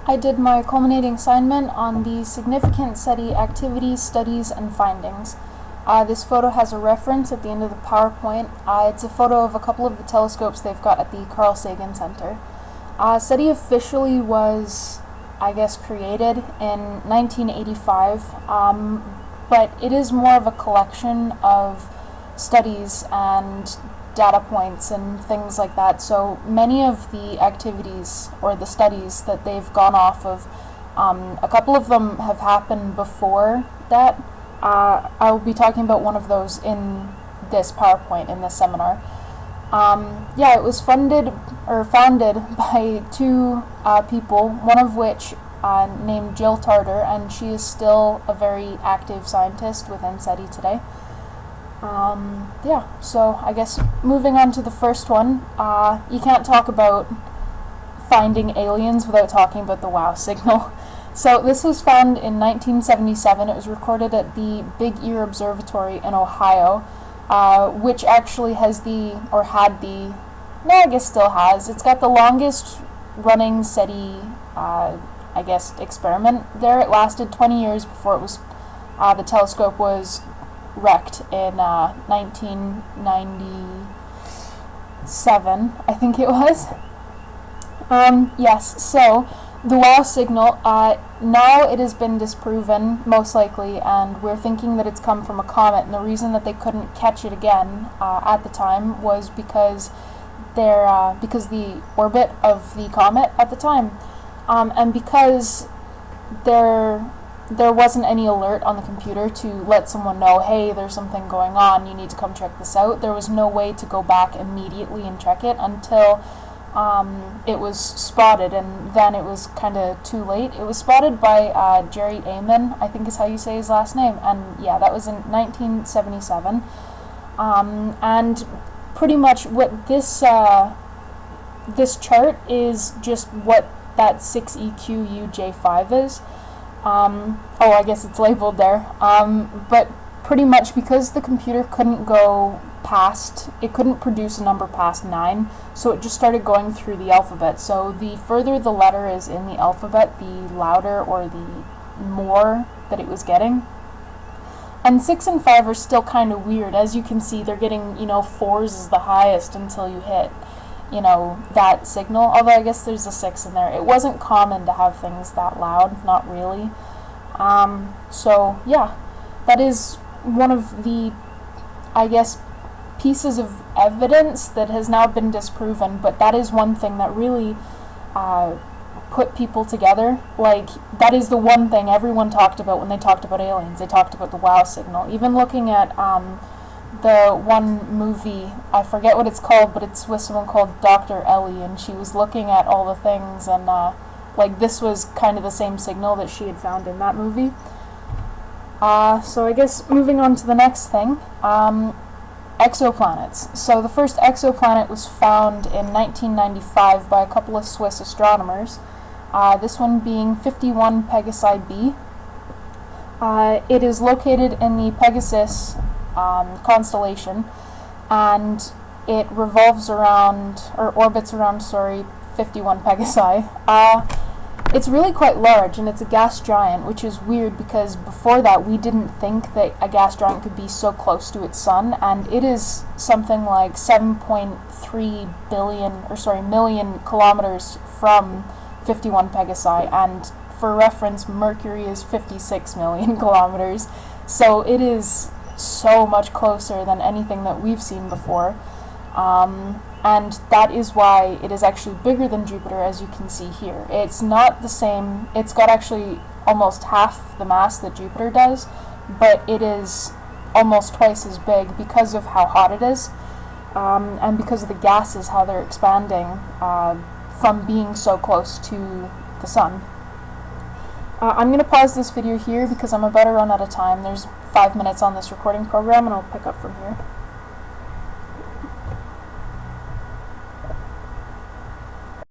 I did my culminating assignment on the significant SETI activities, studies, and findings. This photo has a reference at the end of the PowerPoint. It's a photo of a couple of the telescopes they've got at the Carl Sagan Center. SETI officially was, created in 1985, but it is more of a collection of studies and data points and things like that. So many of the activities or the studies that they've gone off of, a couple of them have happened before that. I'll be talking about one of those in this PowerPoint in this seminar. It was founded by two people, one of which named Jill Tarter, and she is still a very active scientist within SETI today. So I guess moving on to the first one, you can't talk about finding aliens without talking about the WOW signal. So this was found in 1977. It was recorded at the Big Ear Observatory in Ohio, which actually still has. It's got the longest running SETI, experiment there. It lasted 20 years before it was, the telescope was wrecked in 1997, I think it was. So the WOW signal, now it has been disproven, most likely, and we're thinking that it's come from a comet, and the reason that they couldn't catch it again at the time was because the orbit of the comet at the time, and because there wasn't any alert on the computer to let someone know, hey, there's something going on, you need to come check this out. There was no way to go back immediately and check it until it was spotted, and then it was kind of too late. It was spotted by Jerry Amen, I think is how you say his last name, and that was in 1977. And pretty much what this chart is just what that 6EQUJ5 is. I guess it's labeled there. But pretty much because the computer couldn't produce a number past 9, so it just started going through the alphabet. So the further the letter is in the alphabet, the louder or the more that it was getting. And 6 and 5 are still kind of weird. As you can see, they're getting, 4s is the highest until you hit, that signal. Although I guess there's a 6 in there. It wasn't common to have things that loud, not really. That is one of the, pieces of evidence that has now been disproven, but that is one thing that really put people together. That is the one thing everyone talked about when they talked about aliens. They talked about the WOW signal. Even looking at the one movie, I forget what it's called, but it's with someone called Dr. Ellie, and she was looking at all the things, and this was kind of the same signal that she had found in that movie. So I guess moving on to the next thing, exoplanets. So the first exoplanet was found in 1995 by a couple of Swiss astronomers, this one being 51 Pegasi b. It is located in the Pegasus constellation, and it orbits around 51 Pegasi. It's really quite large, and it's a gas giant, which is weird because before that we didn't think that a gas giant could be so close to its sun, and it is something like 7.3 million kilometers from 51 Pegasi, and for reference, Mercury is 56 million kilometers, so it is so much closer than anything that we've seen before. And that is why it is actually bigger than Jupiter, as you can see here. It's not the same, it's got actually almost half the mass that Jupiter does, but it is almost twice as big because of how hot it is, and because of the gases, how they're expanding from being so close to the sun. I'm going to pause this video here because I'm about to run out of time. There's 5 minutes on this recording program, and I'll pick up from here.